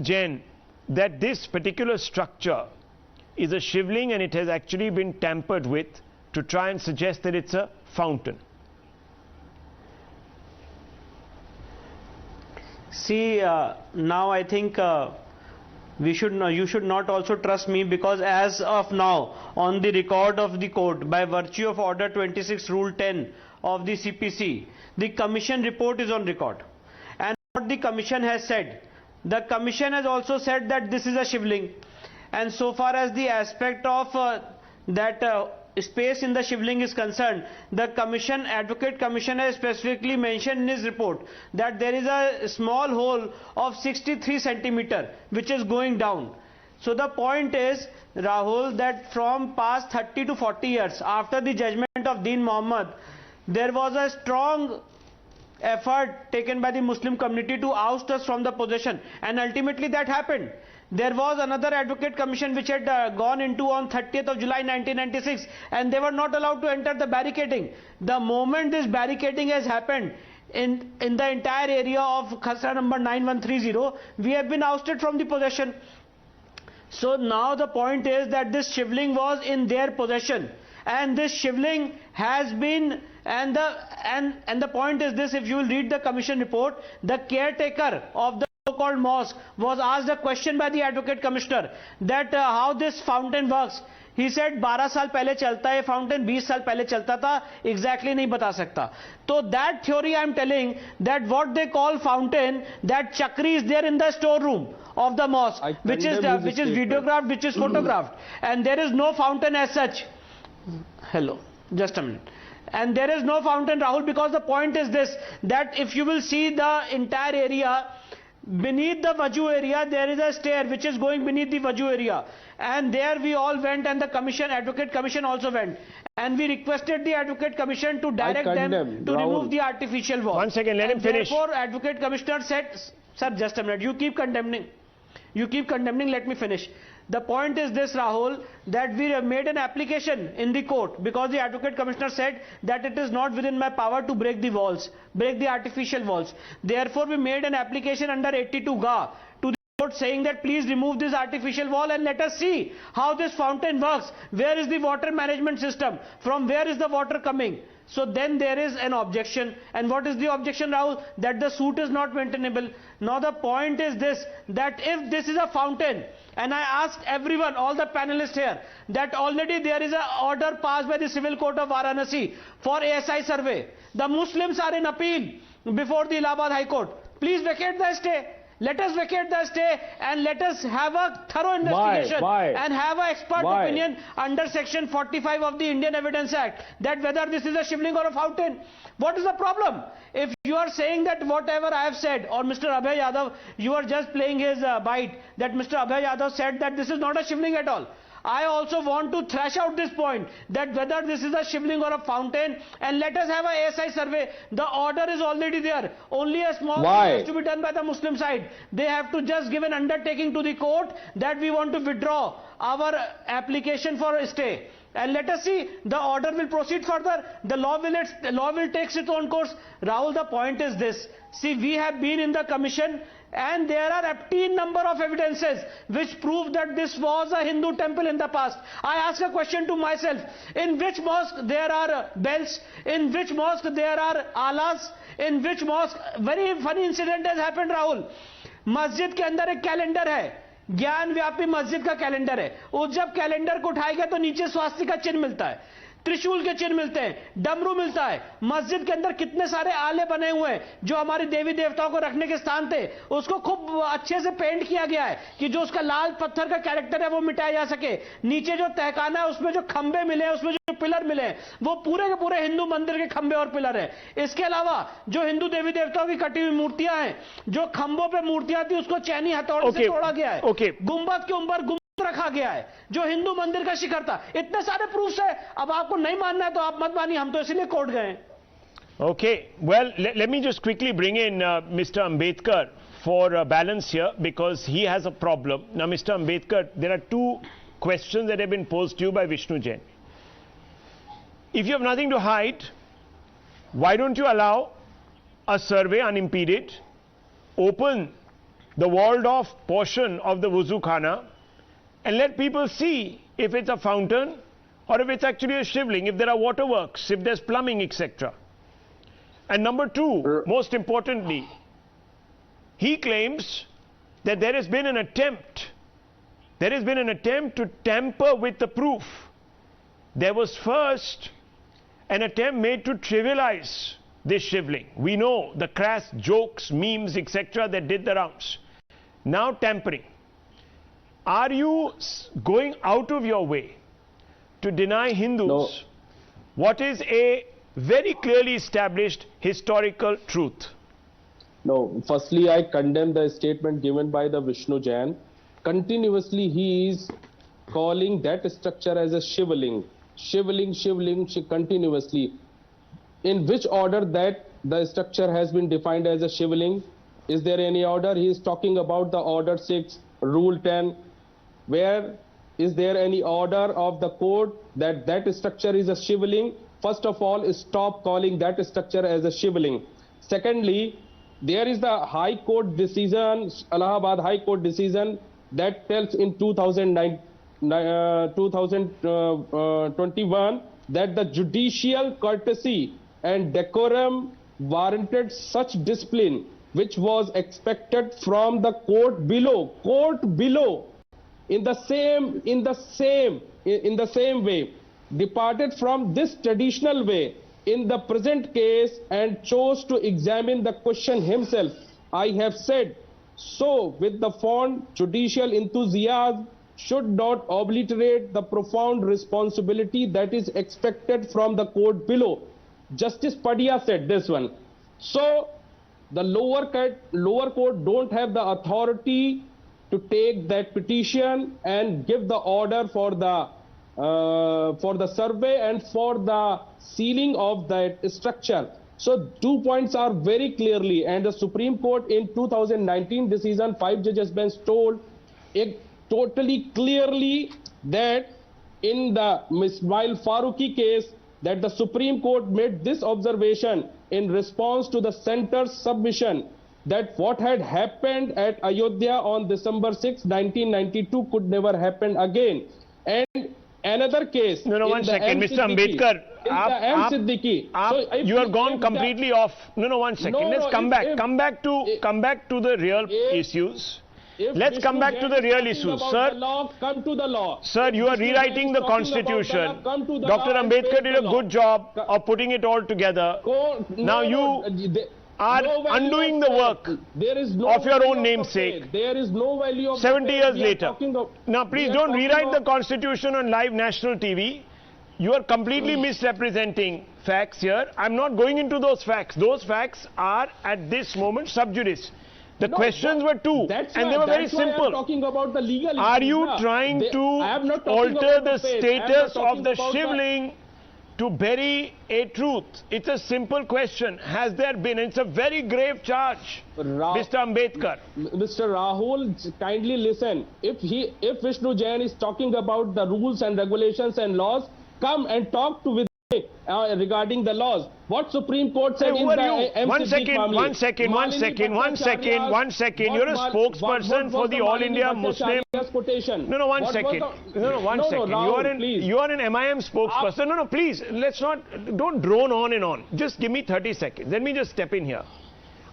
Jain, that this particular structure is a shivling and it has actually been tampered with to try and suggest that it's a fountain. See, now I think you should not also trust me, because as of now, on the record of the court, by virtue of Order 26 Rule 10 of the CPC, the commission report is on record. And what the commission has said, the commission has also said that this is a shivling. And so far as the aspect of space in the shivling is concerned, the advocate commissioner has specifically mentioned in his report that there is a small hole of 63 centimeter which is going down. So the point is, Rahul, that from past 30 to 40 years after the judgment of Deen Muhammad, there was a strong effort taken by the Muslim community to oust us from the possession, and ultimately that happened. There was another advocate commission which had gone into on 30th of July 1996, and they were not allowed to enter the barricading. The moment this barricading has happened in the entire area of Khasra number 9130, we have been ousted from the possession. So now the point is that this shivling was in their possession, and this shivling has been, and the point is this: if you will read the commission report, the caretaker of the so-called mosque was asked a question by the advocate commissioner that how this fountain works. He said 12 साल पहले चलता है fountain, 20 साल पहले चलता था, exactly नहीं बता सकता. So that theory I am telling, that what they call fountain, that chakri is there in the storeroom of the mosque, which is videographed, which is photographed, and there is no fountain as such. Hello, just a minute. And there is no fountain, Rahul, because the point is this, that if you will see the entire area, beneath the waju area, there is a stair which is going beneath the waju area, and there we all went, and the advocate commission also went, and we requested the advocate commission to direct them to remove the artificial wall. 1 second, let him finish. Therefore, advocate commissioner said, sir, just a minute, you keep condemning, let me finish. The point is this, Rahul, that we have made an application in the court, because the advocate commissioner said that it is not within my power to break the walls, break the artificial walls. Therefore, we made an application under 82 GA to the court saying that please remove this artificial wall and let us see how this fountain works. Where is the water management system? From where is the water coming? So then there is an objection. And what is the objection, Rahul? That the suit is not maintainable. Now the point is this, that if this is a fountain, and I asked everyone, all the panelists here, that already there is an order passed by the Civil Court of Varanasi for ASI survey. The Muslims are in appeal before the Allahabad High Court. Please vacate the stay. Let us vacate the stay and let us have a thorough investigation and have an expert opinion under section 45 of the Indian Evidence Act, that whether this is a shivling or a fountain. What is the problem? If you are saying that whatever I have said, or Mr. Abhay Yadav, you are just playing his bite, that Mr. Abhay Yadav said that this is not a shivling at all. I also want to thrash out this point, that whether this is a shivling or a fountain, and let us have a ASI survey. The order is already there. Only a small thing has to be done by the Muslim side. They have to just give an undertaking to the court that we want to withdraw our application for a stay. And let us see, the order will proceed further. The law will take its own course. Rahul, the point is this. See, we have been in the commission, and there are obscene number of evidences which prove that this was a Hindu temple in the past. I ask a question to myself, in which mosque there are bells, in which mosque there are alas, in which mosque, very funny incident has happened, Rahul. Masjid के अंदर एक calendar है, ज्ञानव्यापी मस्जिद का calendar है, उस जब calendar को उठाएगा तो नीचे स्वास्तिका चिन्ह मिलता है, त्रिशूल के चिन्ह मिलते हैं, डमरू मिलता है। मस्जिद के अंदर कितने सारे आले बने हुए हैं जो हमारे देवी देवताओं को रखने के स्थान थे, उसको खूब अच्छे से पेंट किया गया है कि जो उसका लाल पत्थर का कैरेक्टर है वो मिटाया जा सके। नीचे जो तहखाना है उसमें जो खंबे मिले हैं, उसमें जो पिलर मिले हैं, वो पूरे के पूरे हिंदू मंदिर के खंबे और पिलर है। इसके अलावा जो हिंदू देवी देवताओं की कटी हुई मूर्तियां हैं, जो खंबों पे मूर्तियां थी उसको चैनी हथौड़े से तोड़ा गया है। गुंबद के ऊपर रखा गया है जो हिंदू मंदिर का शिखर था। इतने सारे प्रूफ्स है, अब आपको नहीं मानना है तो आप मत मानिए, हम तो इसलिए कोर्ट गए। Okay, well, let me just quickly bring in Mr. Ambedkar for balance here, because he has a problem. Now, Mr. Ambedkar, there are two questions that have been posed to you by Vishnu Jain. If you have nothing to hide, why don't you allow a survey unimpeded, open the walled off portion of the wuzu khana and let people see if it's a fountain or if it's actually a shivling, if there are waterworks, if there's plumbing, etc. And number two, most importantly, he claims that there has been an attempt to tamper with the proof. There was first an attempt made to trivialize this shivling. We know the crass jokes, memes, etc. that did the rounds. Now tampering. Are you going out of your way to deny Hindus what is a very clearly established historical truth? No, firstly, I condemn the statement given by the Vishnu Jain. Continuously, he is calling that structure as a shivling. Shivling, continuously. In which order that the structure has been defined as a shivling? Is there any order? He is talking about the order 6, rule 10. Where is there any order of the code that that structure is a shivling? First of all, stop calling that structure as a shivling. Secondly, there is the High Court decision, Allahabad High Court decision that tells in 2021 that the judicial courtesy and decorum warranted such discipline which was expected from the court below. In the same way, departed from this traditional way in the present case and chose to examine the question himself. I have said, so with the fond judicial enthusiasm should not obliterate the profound responsibility that is expected from the court below. Justice Padia said this one. So the lower court don't have the authority to take that petition and give the order for the survey and for the sealing of that structure. So 2 points are very clearly, and the Supreme Court in 2019 decision, 5 judges bench told it totally clearly that in the Ismail Faruqi case that the Supreme Court made this observation in response to the center's submission that what had happened at Ayodhya on December 6, 1992 could never happen again. And another case. No, 1 second, Mr. Ambedkar. You are gone completely off. No, 1 second. Let's come back. Come back to the real issues. Let's come back to the real issues, sir. Come to the law. Sir, you are rewriting the constitution. Dr. Ambedkar did a good job of putting it all together. Now you are undoing the work of your own namesake. There is no value of 70 years later. Now please don't rewrite the constitution on live national TV. You are completely misrepresenting facts here. I'm not going into those facts. Those facts are at this moment sub judice. The questions were two and they were very simple. Talking about the legal are you trying to alter the status of the shivling to bury a truth? It's a simple question. Has there been? It's a very grave charge, Mr. Ambedkar. Mr. Rahul, kindly listen. If Vishnu Jain is talking about the rules and regulations and laws, come and talk to with me regarding the laws. What Supreme Court said in the One second. You're a spokesperson for the All India Muslim. No, 1 second. No, 1 second. You are an MIM spokesperson. No, please. Don't drone on and on. Just give me 30 seconds. Let me just step in here.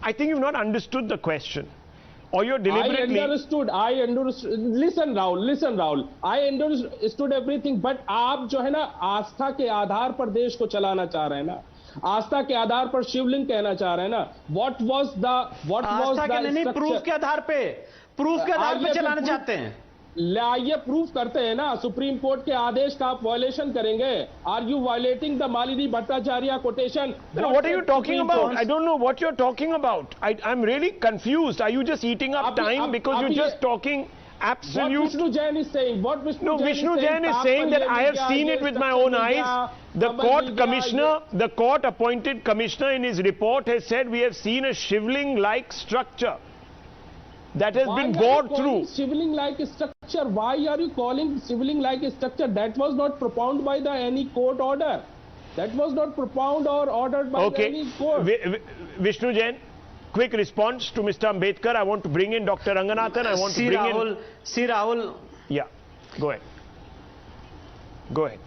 I think you've not understood the question. Or you're deliberately... I understood. Listen Rahul. I understood everything. But आप जो है ना आस्था के आधार पर देश को चलाना चाह रहे हैं ना, आस्था के आधार पर शिवलिंग कहना चाह रहे हैं ना. What was the प्रूफ के आधार पे चलाना चाहते हैं. ये प्रूफ करते हैं ना. सुप्रीम कोर्ट के आदेश का आप वायलेशन करेंगे. Are you violating the Malini Bhattacharya quotation? What are you talking about? I don't know what you're talking about. I'm really confused. Are you just eating up time because you're just talking absolute? What Vishnu Jain is saying? Vishnu Jain is saying that I have seen it with my own eyes. The court appointed commissioner in his report has said we have seen a shivling-like structure that has been bored through. Shivling-like structure. Why are you calling shivling-like structure? That was not propounded by any court order. That was not propounded or ordered by any court. Vishnu Jain, quick response to Mr. Ambedkar. I want to bring in Dr. Ranganathan. I want to bring in... See, Rahul. Yeah, go ahead. Go ahead.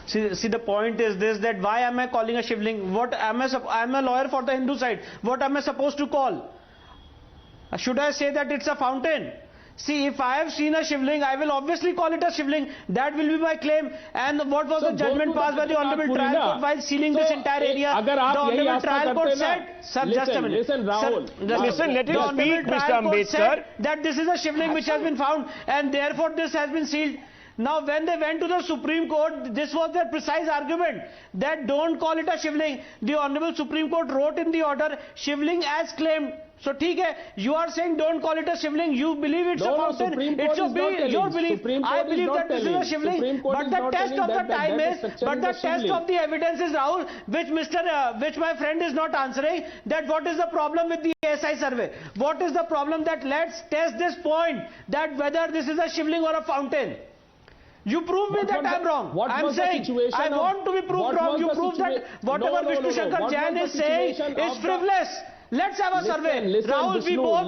See, the point is this, that why am I calling a Shivling? What am I'm a lawyer for the Hindu side. What am I supposed to call? Should I say that it's a fountain? See, if I have seen a Shivling, I will obviously call it a Shivling. That will be my claim. And what was the judgment passed by the Honorable Trial Court while sealing this entire area? The Honorable Trial Court said, sir, just a minute. Listen, Rahul. Listen, let him speak, Mr. Ambedkar. That this is a Shivling which has been found and therefore this has been sealed. Now, when they went to the Supreme Court, this was their precise argument, that don't call it a Shivling. The Honorable Supreme Court wrote in the order, Shivling as claimed. So, you are saying don't call it a Shivling. You believe it's a fountain. It's your belief. I believe that this is a Shivling. But the test of the time is, but the test of the evidence is, Rahul, which my friend is not answering, that what is the problem with the SI survey? What is the problem? That let's test this point, that whether this is a Shivling or a fountain. You prove me that I'm wrong. I'm saying I want to be proved wrong. You prove that whatever Vishnu Shankar Jain is saying is frivolous. Let's have a survey. Rahul, we both